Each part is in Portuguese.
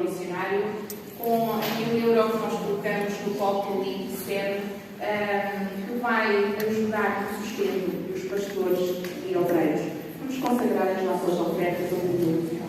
missionário, com aquele euro que nós colocamos no copo ali de serve, que vai ajudar no sustento dos pastores e obreiros. Vamos consagrar as nossas ofertas ao mundo.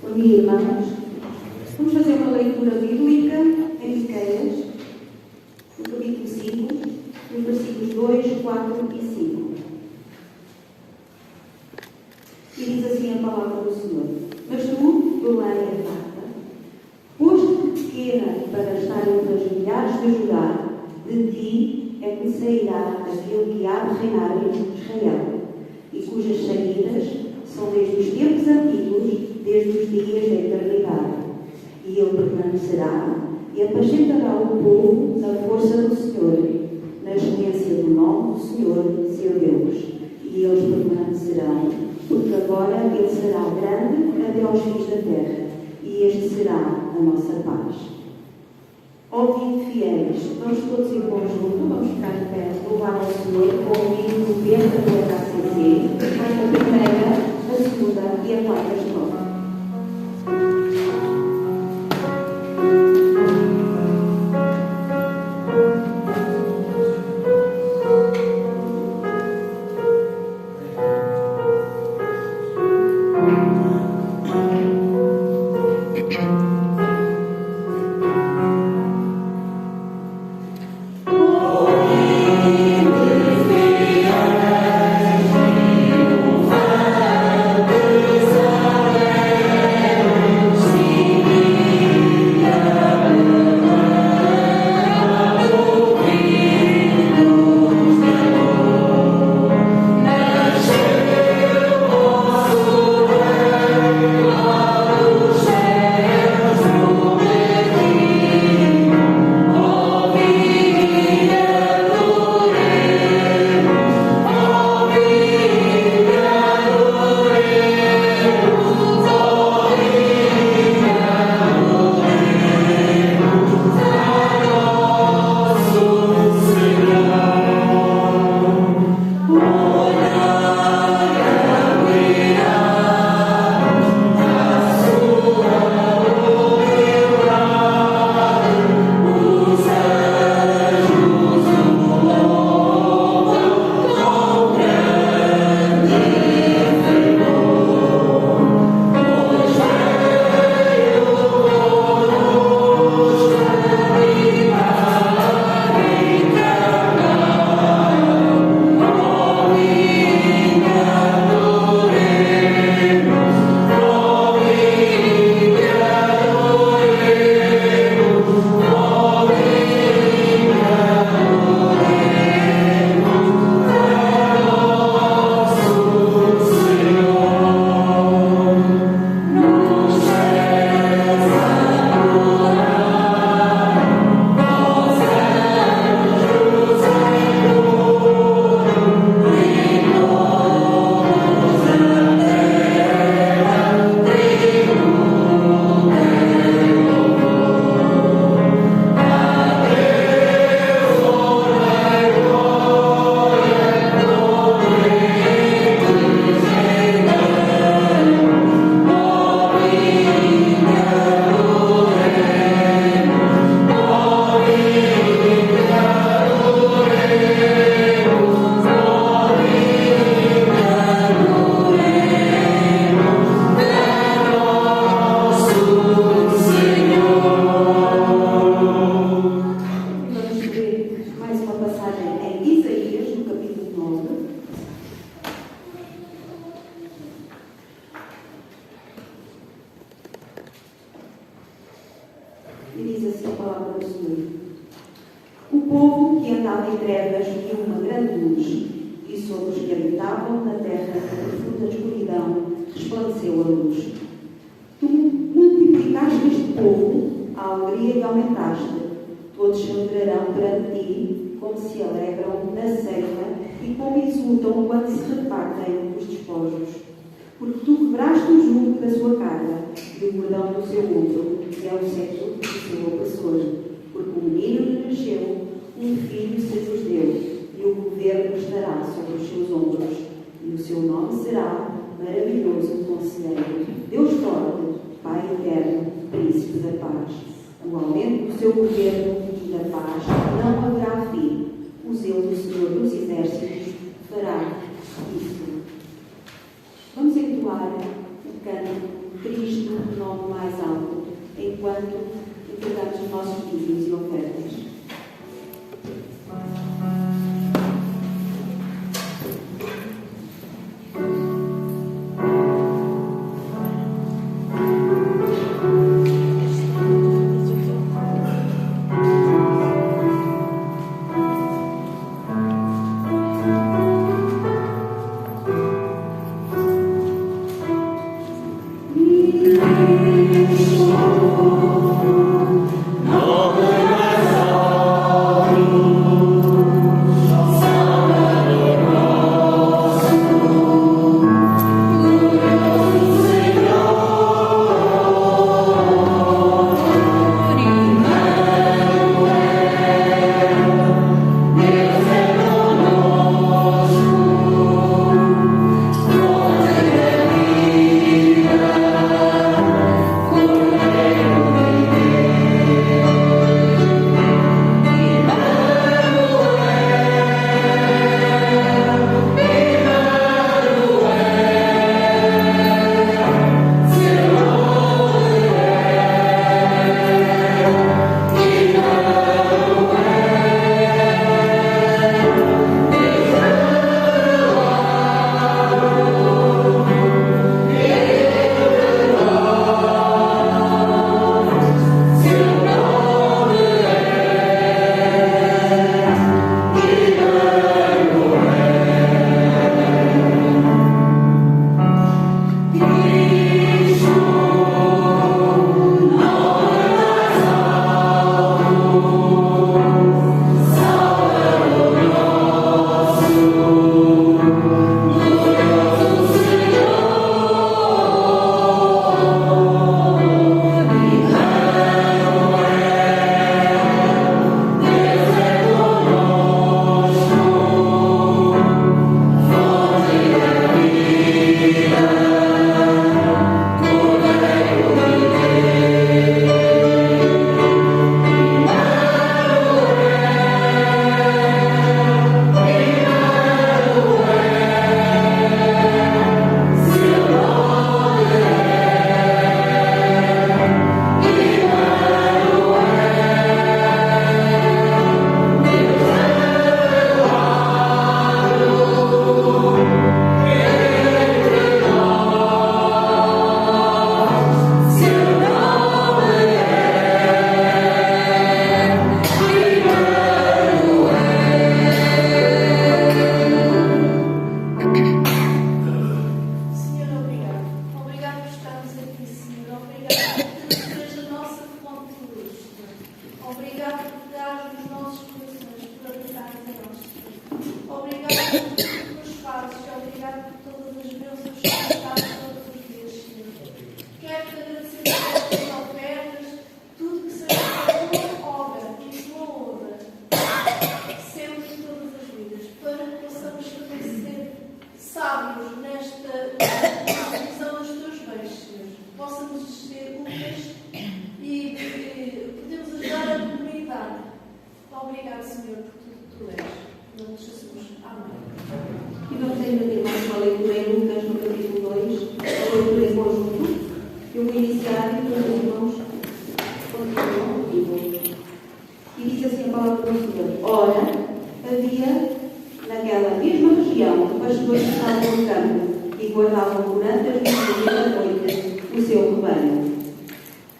Bom dia, irmãos. Vamos fazer uma leitura bíblica em Miqueias, no capítulo 5, nos versículos 2, 4 e 5. E diz assim a palavra do Senhor: Mas tu, Belém Efrata, posto-te pequena para estar entre as milhares de Judá, de ti é que sairá aquele que há de reinar em Israel, e cujas saídas são desde os tempos antigos, desde os dias da eternidade. E ele permanecerá e apacentará o povo na força do Senhor, na excelência do nome do Senhor, seu Deus. E eles permanecerão, porque agora ele será grande até aos fins da terra, e este será a nossa paz. Ouvindo, fiéis, vamos todos em conjunto, vamos ficar de pé, louvar ao Senhor com o hino do Bento do HCC, a primeira, a segunda e a quarta estrofe. Desire estavam em trevas viu uma grande luz, e sobre os que habitavam na terra na profunda escuridão resplandeceu a luz. Tu multiplicaste este povo, a alegria que aumentaste. Todos se alegrarão perante ti, como se alegram na ceifa e como exultam quando se repartem os despojos. Porque tu quebraste o jugo da sua carga e o cordão do seu ombro, que é o cetro do seu opressor. Porque um menino lhe nasceu, um filho se vos deu, e o governo estará sobre os seus ombros. E o seu nome será Maravilhoso Conselheiro, Deus Forte, Pai Eterno, Príncipe da Paz. O aumento do seu governo e da paz não haverá fim. O zelo do Senhor dos Exércitos fará isso. Vamos entoar o canto Cristo, o nome mais alto, enquanto entregamos os nossos dízimos e ofertas.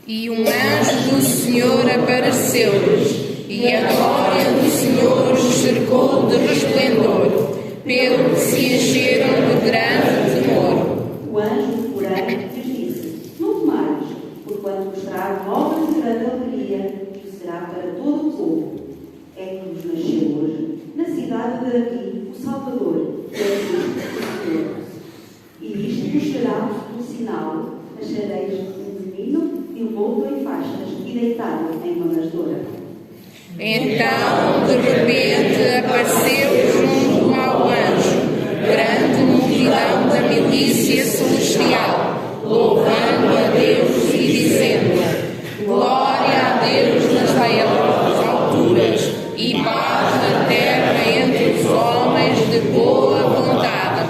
E um anjo do Senhor apareceu-lhes e a glória do Senhor os cercou de resplendor, pelo que se encheram de grande temor. O anjo, porém, lhes disse: não temais, porquanto vos trago novas de grande alegria, que será para todo o povo. É que vos nasceu hoje, na cidade de Davi, o Salvador, que é Cristo o Senhor. E isto vos será um sinal: achareis um menino envolto em faixas e deitado em uma manjedoura. Então, de repente, apareceu junto ao anjo grande multidão da milícia celestial, louvando a Deus e dizendo: glória a Deus nas alturas e paz na terra entre os homens de boa vontade.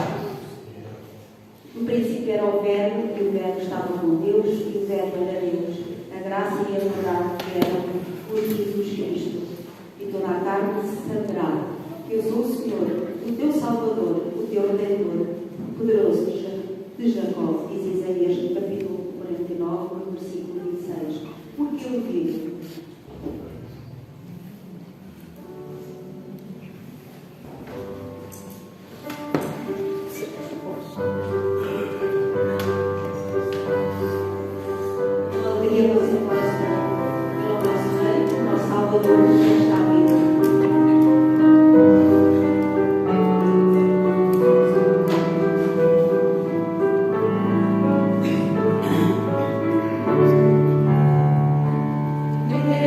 No princípio era o Verbo, e o Verbo estava com Deus, e o Verbo era Deus. A graça e a verdade eram por Jesus Cristo. E toda a carne se saberá que eu sou o Senhor, o teu Salvador, o teu Redentor, poderoso de Jacó. Diz Isaías, capítulo 49, versículo 26. Porque eu digo: alegria você possa, pelo nosso Rei, o nosso Salvador, que está vivo. Deus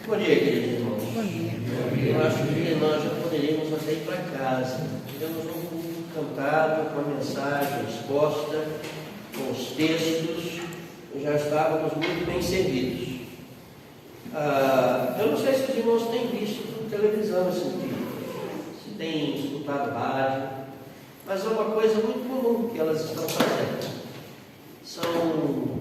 Bom dia, queridos irmãos. Bom dia. Eu acho que nós já poderíamos até ir para casa. Tivemos um culto cantado, com a mensagem exposta, com os textos, já estávamos muito bem servidos. Eu não sei se os irmãos têm visto televisão esse dia, se têm escutado rádio, mas é uma coisa muito comum que elas estão fazendo. São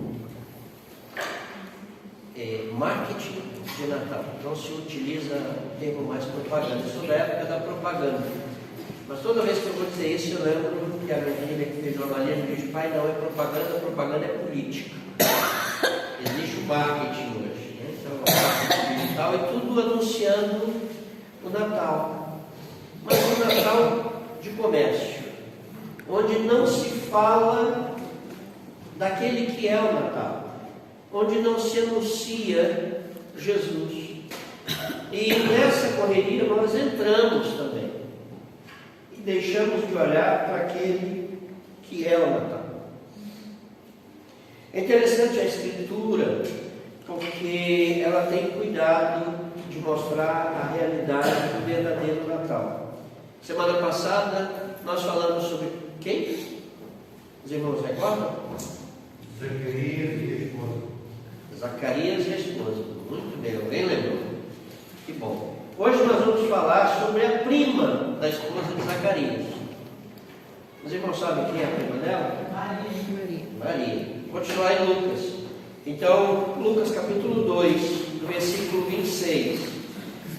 marketing de Natal. Então se utiliza o termo mais propaganda. Eu sou da época da propaganda. Mas toda vez que eu vou dizer isso, eu lembro que a minha filha que fez jornalismo diz: pai, não é propaganda, propaganda é política. Existe o marketing hoje, né? Então, o marketing digital é tudo anunciando o Natal. Mas um Natal de comércio, onde não se fala daquele que é o Natal, onde não se anuncia Jesus. E nessa correria nós entramos também e deixamos de olhar para aquele que é o Natal. É interessante a Escritura, porque ela tem cuidado de mostrar a realidade do verdadeiro Natal. Semana passada nós falamos sobre quem? Os irmãos recordam? Zacarias e a esposa. Zacarias e a esposa. Muito bem, alguém lembrou? Que bom. Hoje nós vamos falar sobre a prima da esposa de Zacarias. Os irmãos sabem quem é a prima dela? Maria. Continuar em Lucas. Então, Lucas capítulo 2, do versículo 26.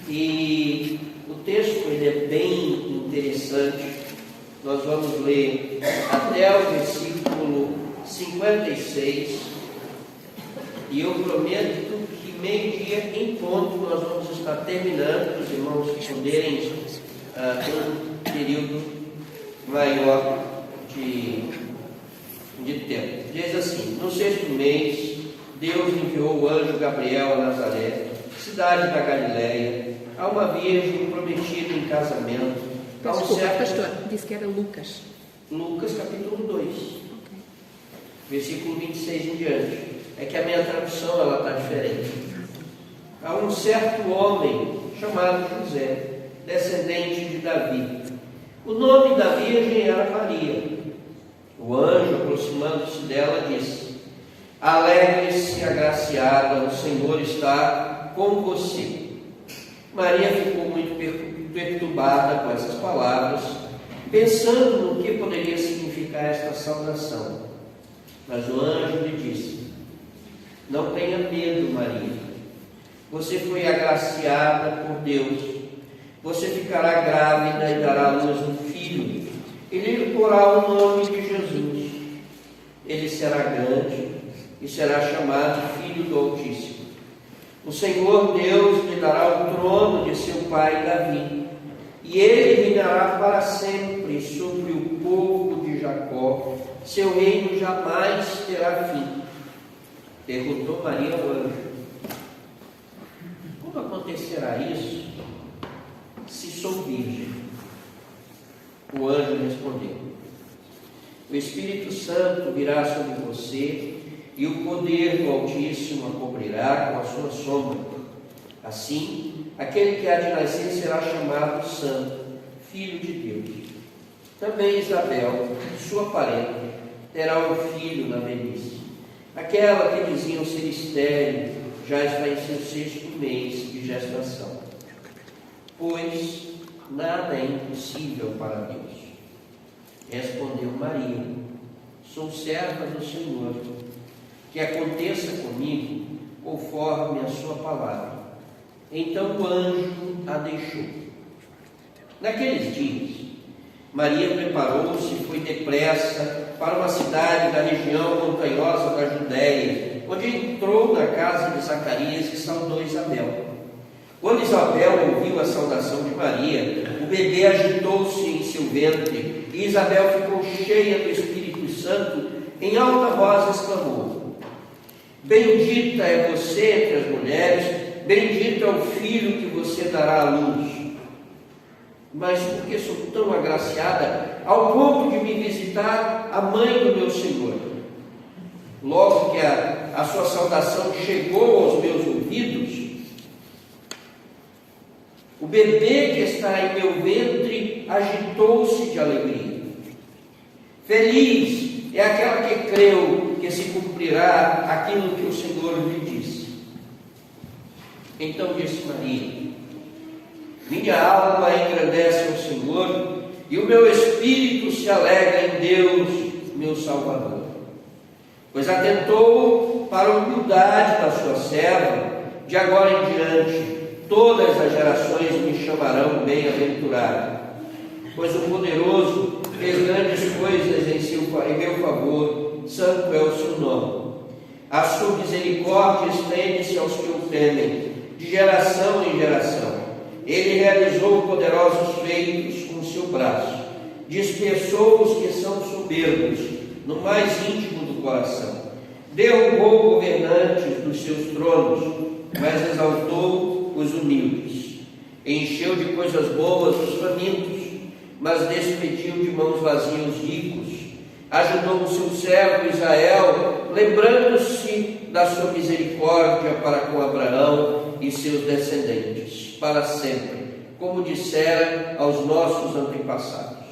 E o texto ele é bem interessante. Nós vamos ler até o versículo 56. E eu prometo que meio-dia em ponto nós vamos estar terminando, os irmãos que puderem ter um período maior de tempo. Diz assim: no 6º mês, Deus enviou o anjo Gabriel a Nazaré, cidade da Galileia, a uma virgem prometida em casamento. Desculpa, pastor, disse que era Lucas. Lucas capítulo 2, versículo 26 em diante. É que a minha tradução ela está diferente. A um certo homem chamado José, descendente de Davi. O nome da virgem era Maria. O anjo, aproximando-se dela, disse: alegre-se, agraciada, o Senhor está com você. Maria ficou muito perturbada com essas palavras, pensando no que poderia significar esta saudação. Mas o anjo lhe disse: não tenha medo, Maria. Você foi agraciada por Deus. Você ficará grávida e dará à luz um filho. Ele lhe porá o nome de Jesus. Ele será grande e será chamado Filho do Altíssimo. O Senhor Deus lhe dará o trono de seu pai Davi, e ele reinará para sempre sobre o povo de Jacó. Seu reino jamais terá fim. Perguntou Maria ao anjo: como acontecerá isso, se sou virgem? O anjo respondeu: o Espírito Santo virá sobre você, e o poder do Altíssimo a cobrirá com a sua sombra. Assim, aquele que há de nascer será chamado Santo, Filho de Deus. Também Isabel, sua parenta, terá um filho na velhice. Aquela que diziam ser estéril já está em seu 6º mês de gestação, pois nada é impossível para Deus. Respondeu Maria: sou serva do Senhor, que aconteça comigo conforme a sua palavra. Então o anjo a deixou. Naqueles dias, Maria preparou-se e foi depressa para uma cidade da região montanhosa da Judéia, onde entrou na casa de Zacarias e saudou Isabel. Quando Isabel ouviu a saudação de Maria, o bebê agitou-se em seu ventre, e Isabel ficou cheia do Espírito Santo. Em alta voz exclamou: bendita é você entre as mulheres, bendito é o filho que você dará à luz. Mas por que sou tão agraciada ao ponto de me visitar a mãe do meu Senhor? Logo que a sua saudação chegou aos meus ouvidos, o bebê que está em meu ventre agitou-se de alegria. Feliz é aquela que creu que se cumprirá aquilo que o Senhor lhe disse. Então disse Maria: minha alma engrandece ao Senhor, e o meu espírito se alegra em Deus, meu Salvador, pois atentou para a humildade da sua serva. De agora em diante todas as gerações me chamarão bem-aventurado, pois o poderoso fez grandes coisas em meu favor, santo é o seu nome. A sua misericórdia estende-se aos que o temem, de geração em geração. Ele realizou poderosos feitos com seu braço, dispersou os que são soberbos no mais íntimo do coração, derrubou governantes dos seus tronos, mas exaltou os humildes, encheu de coisas boas os famintos, mas despediu de mãos vazias os ricos, ajudou o seu servo Israel, lembrando-se da sua misericórdia para com Abraão e seus descendentes, para sempre, como dissera aos nossos antepassados.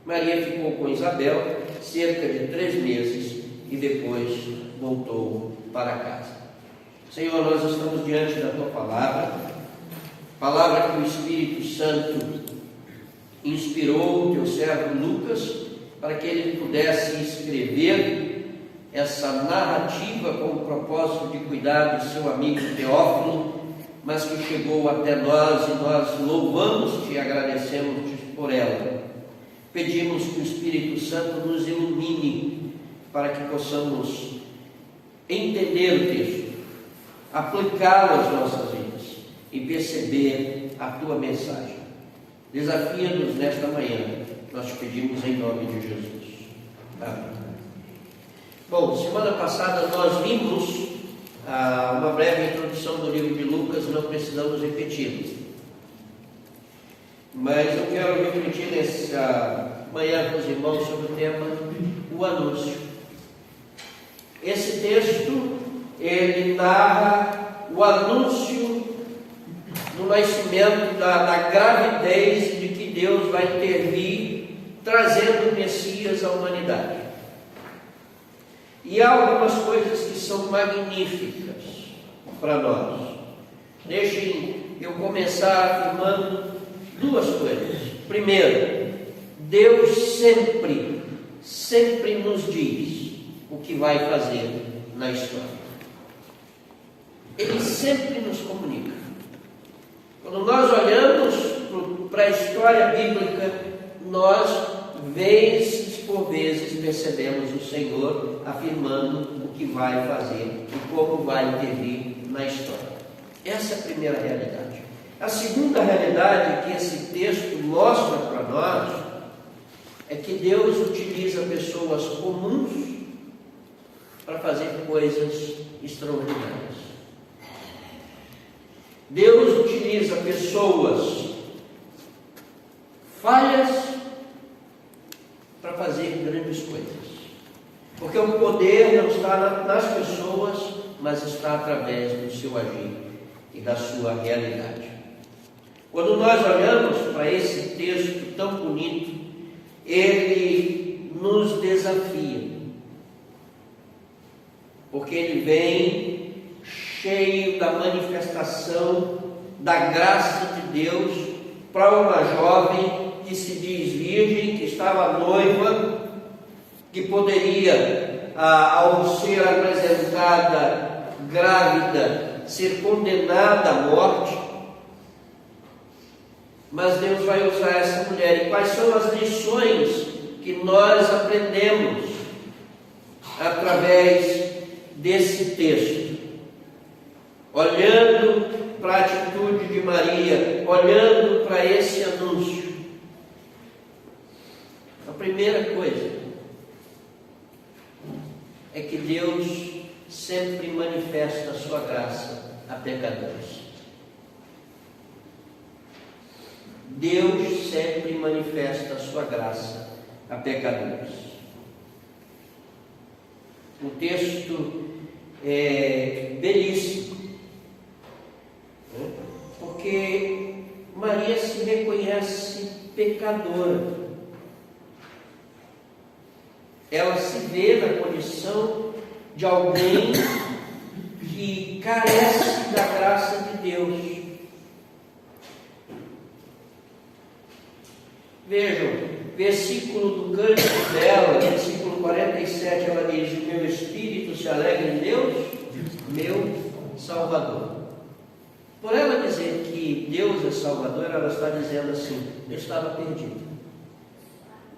Maria ficou com Isabel cerca de 3 meses e depois voltou para casa. Senhor, nós estamos diante da Tua palavra que o Espírito Santo inspirou o Teu servo Lucas para que ele pudesse escrever essa narrativa com o propósito de cuidar do seu amigo Teófilo, mas que chegou até nós e nós louvamos-te e agradecemos-te por ela. Pedimos que o Espírito Santo nos ilumine para que possamos entender o texto, aplicá-lo às nossas vidas e perceber a Tua mensagem. Desafia-nos nesta manhã, nós te pedimos em nome de Jesus. Amém. Bom, semana passada nós vimos uma breve introdução do livro de Lucas, não precisamos repetir. Mas eu quero refletir nessa manhã com os irmãos sobre o tema, o anúncio. Esse texto, ele narra o anúncio do nascimento, da gravidez de que Deus vai intervir, trazendo o Messias à humanidade. E há algumas coisas que são magníficas para nós. Deixem eu começar afirmando 2 coisas. Primeiro, Deus sempre nos diz o que vai fazer na história. Ele sempre nos comunica. Quando nós olhamos para a história bíblica, nós, vezes por vezes, percebemos o Senhor afirmando o que vai fazer e como vai intervir na história. Essa é a primeira realidade. A segunda realidade que esse texto mostra para nós é que Deus utiliza pessoas comuns para fazer coisas extraordinárias. Deus utiliza pessoas falhas para fazer grandes coisas, porque o poder não está nas pessoas, mas está através do seu agir e da sua realidade. Quando nós olhamos para esse texto tão bonito, ele nos desafia, porque ele vem cheio da manifestação da graça de Deus para uma jovem que se diz virgem, que estava noiva, que poderia, ao ser apresentada grávida, ser condenada à morte. Mas Deus vai usar essa mulher. E quais são as lições que nós aprendemos através desse texto? Olhando para a atitude de Maria, olhando para esse anúncio. A primeira coisa é que Deus sempre manifesta a sua graça a pecadores. Deus sempre manifesta a sua graça a pecadores. O texto belíssimo, né? Porque Maria se reconhece pecadora. Ela se vê na condição de alguém que carece da graça de Deus. Vejam, versículo do cântico dela, versículo 47, ela diz: o meu espírito se alegra em Deus, meu Salvador. Por ela dizer que Deus é Salvador, ela está dizendo assim: eu estava perdido,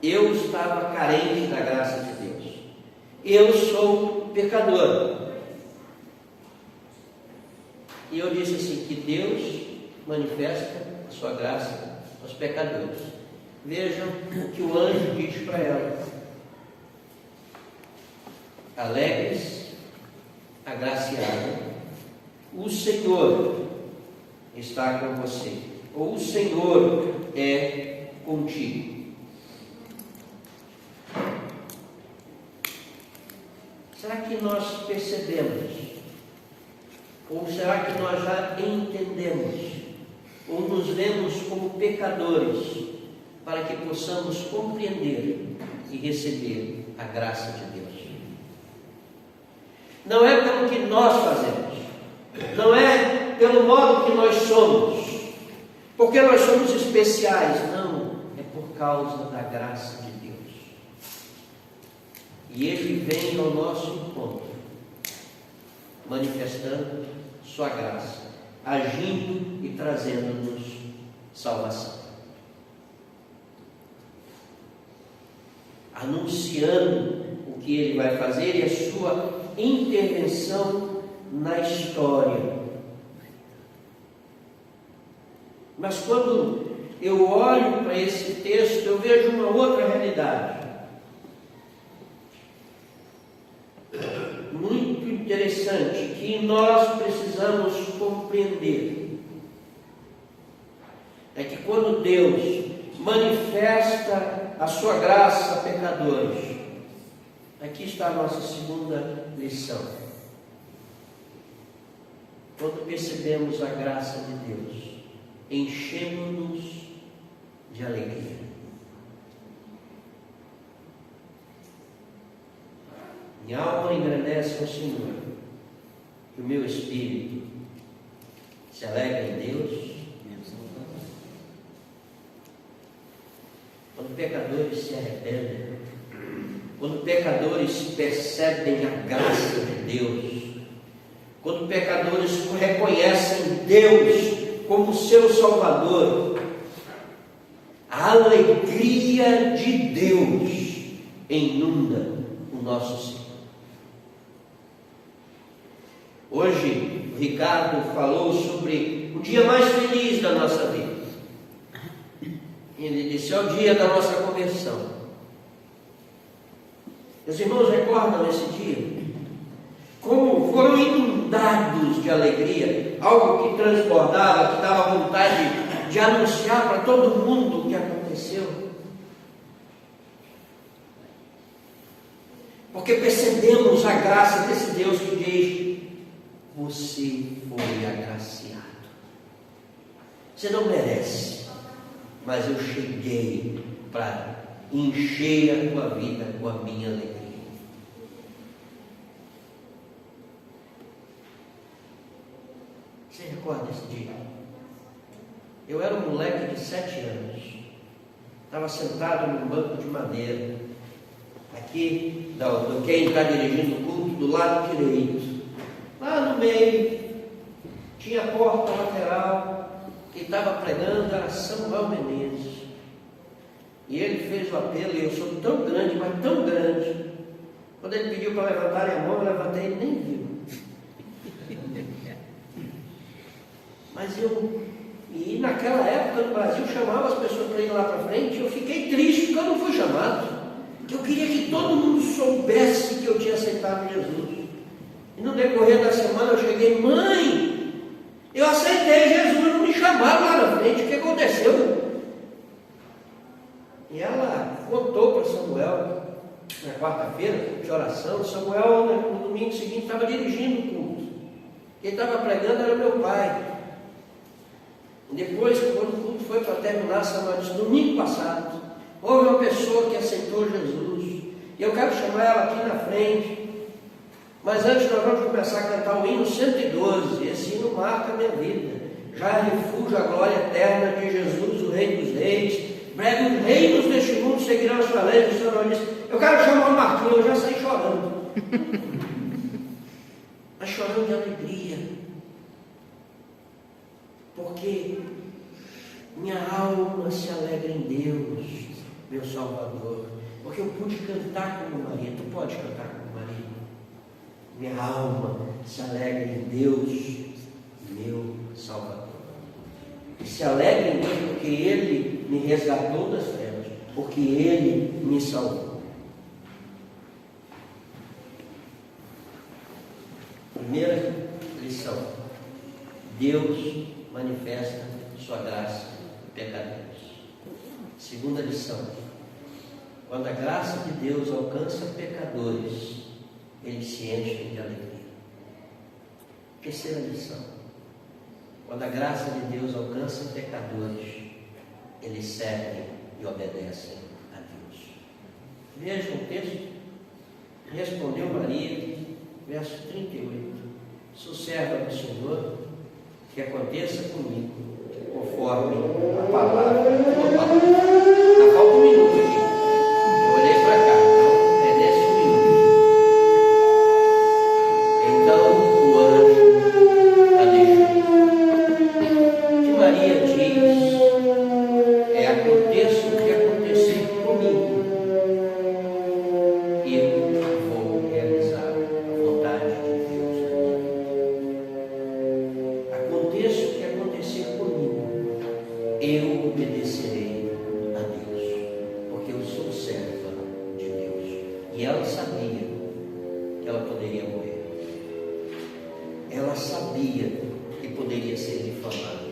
eu estava carente da graça de Deus, eu sou pecador. E eu disse assim, que Deus manifesta a sua graça aos pecadores. Vejam o que o anjo diz para ela: alegre-se, agraciada, o Senhor está com você, ou o Senhor é contigo. Será que nós percebemos? Ou será que nós já entendemos? Ou nos vemos como pecadores, para que possamos compreender e receber a graça de Deus? Não é pelo que nós fazemos, não é pelo modo que nós somos, porque nós somos especiais, não, é por causa da graça de Deus. E Ele vem ao nosso encontro, manifestando sua graça, agindo e trazendo-nos salvação, anunciando o que Ele vai fazer e a sua intervenção na história. Mas quando eu olho para esse texto, eu vejo uma outra realidade muito interessante, que nós precisamos compreender. É que quando Deus manifesta a sua graça a pecadores, aqui está a nossa segunda lição. Quando percebemos a graça de Deus, enchemos-nos de alegria. Minha alma engrandece ao Senhor, e o meu espírito se alegra em Deus. Quando pecadores se arrependem, quando pecadores percebem a graça de Deus, quando pecadores reconhecem Deus como seu Salvador, a alegria de Deus inunda o nosso ser. Hoje, o Ricardo falou sobre o dia mais feliz da nossa vida. Ele disse: é o dia da nossa conversão. Os irmãos recordam esse dia? Como foram inundados de alegria, algo que transbordava, que dava vontade de anunciar para todo mundo o que aconteceu. Porque percebemos a graça desse Deus que diz: você foi agraciado. Você não merece, mas eu cheguei para encher a tua vida com a minha alegria. Você recorda esse dia? Eu era um moleque de 7 anos, estava sentado num banco de madeira, aqui do quem está dirigindo o culto, do lado direito. Lá no meio tinha a porta lateral, que estava pregando era Samuel Menezes. E ele fez o apelo, e eu sou tão grande, mas tão grande. Quando ele pediu para levantarem a mão, eu levantei e nem viu. Mas e naquela época no Brasil chamava as pessoas para ir lá para frente, e eu fiquei triste porque eu não fui chamado. Eu queria que todo mundo soubesse que eu tinha aceitado Jesus. E no decorrer da semana eu cheguei: mãe, eu aceitei Jesus, não me chamaram lá na frente, o que aconteceu? E ela contou para Samuel na quarta-feira de oração. Samuel, no domingo seguinte, estava dirigindo o culto. Quem estava pregando era meu pai. Depois, quando o culto foi para terminar, Samuel disse: domingo passado, houve uma pessoa que aceitou Jesus, e eu quero chamar ela aqui na frente. Mas antes nós vamos começar a cantar o hino 112. Esse hino marca a minha vida. Já refúgio a glória eterna de Jesus, o Rei dos Reis. Breve os reinos deste mundo seguirão as suas leis. O Senhor não disse: eu quero chamar o Marquinhos. Eu já saí chorando. Mas chorando de alegria. Porque minha alma se alegra em Deus, meu Salvador. Porque eu pude cantar como Maria. Tu pode cantar como Maria. Minha alma se alegra em Deus, meu Salvador. E se alegra em Deus porque Ele me resgatou das trevas, porque Ele me salvou. Primeira lição: Deus manifesta sua graça a pecadores. Segunda lição: quando a graça de Deus alcança pecadores, eles se enchem de alegria. Terceira lição: quando a graça de Deus alcança pecadores, eles servem e obedecem a Deus. Vejam o texto. Respondeu Maria, verso 38: sou serva do Senhor, que aconteça comigo conforme a palavra da tua palavra. Ainda falta um minuto aqui. Eu olhei para cá, então é nesse um minuto. Então o anjo a deixou. O que Maria diz é: aconteça o que acontecer comigo, eu vou realizar a vontade de Deus na minha vida. Aconteça o que acontecer comigo, eu obedecerei a Deus, porque eu sou serva de Deus. E ela sabia que ela poderia morrer. Ela sabia que poderia ser difamada.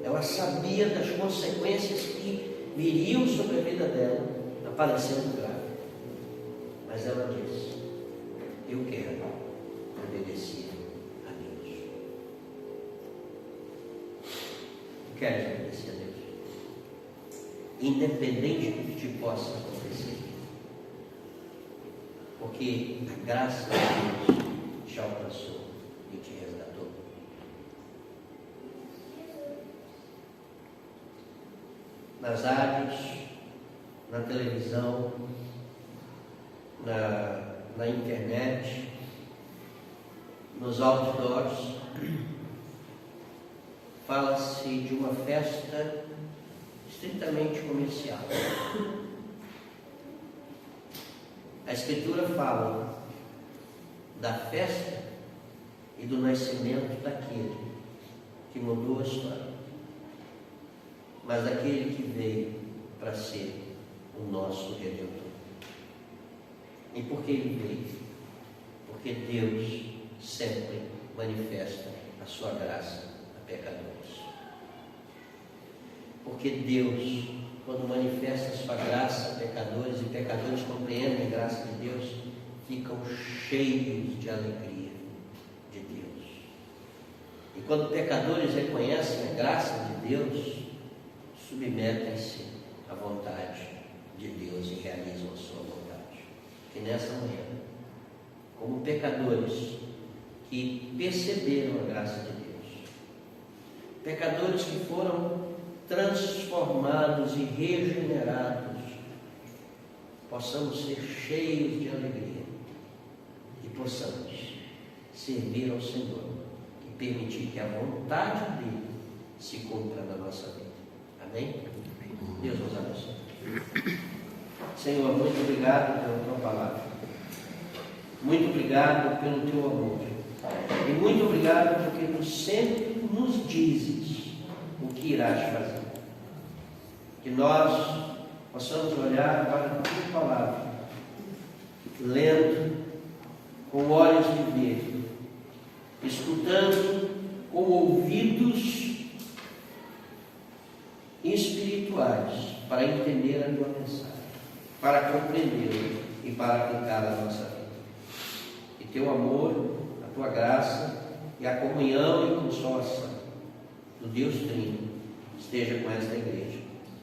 Ela sabia das consequências que viriam sobre a vida dela, aparecendo grave. Mas ela disse: eu quero obedecer a Deus. Tu queres obedecer a Deus? Independente do que te possa acontecer. Porque a graça de Deus te alcançou e te resgatou. Nas rádios, na televisão, na internet, nos outdoors, fala-se de uma festa estritamente comercial. A Escritura fala da festa e do nascimento daquele que mudou a história, mas daquele que veio para ser o nosso Redentor. E por que ele veio? Porque Deus sempre manifesta a sua graça a pecadores. Porque Deus, quando manifesta a sua graça a pecadores, e pecadores compreendem a graça de Deus, ficam cheios de alegria de Deus. E quando pecadores reconhecem a graça de Deus, submetem-se à vontade de Deus e realizam a sua vontade. E nessa manhã, como pecadores que perceberam a graça de Deus, pecadores que foram transformados e regenerados, possamos ser cheios de alegria e possamos servir ao Senhor e permitir que a vontade dele se cumpra na nossa vida. Amém? Deus nos abençoe. Senhor, muito obrigado pela tua palavra. Muito obrigado pelo teu amor. E muito obrigado porque tu sempre nos dizes o que irás fazer. Que nós possamos olhar para a tua palavra, lendo com olhos de ver, escutando com ouvidos espirituais, para entender a tua mensagem, para compreender e para aplicar na nossa vida. Que teu amor, a tua graça e a comunhão e consolação do Deus Trino esteja com esta igreja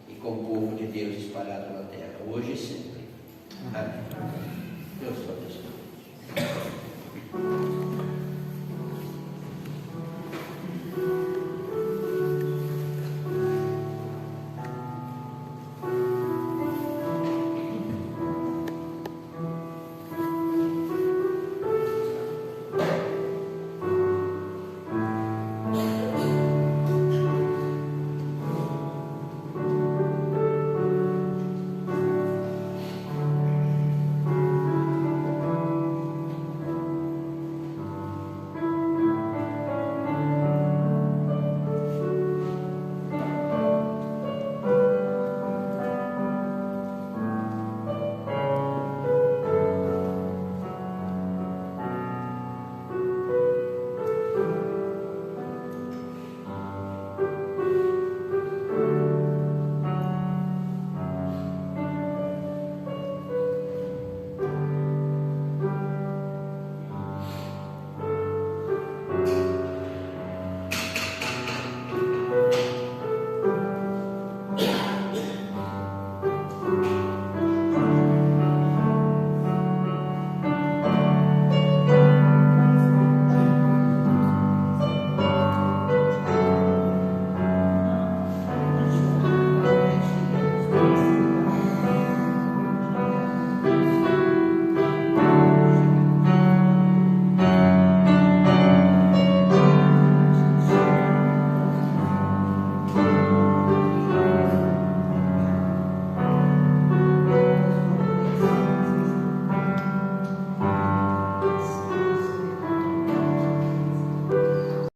e com o povo de Deus espalhado na terra, hoje e sempre. Amém. Deus te abençoe.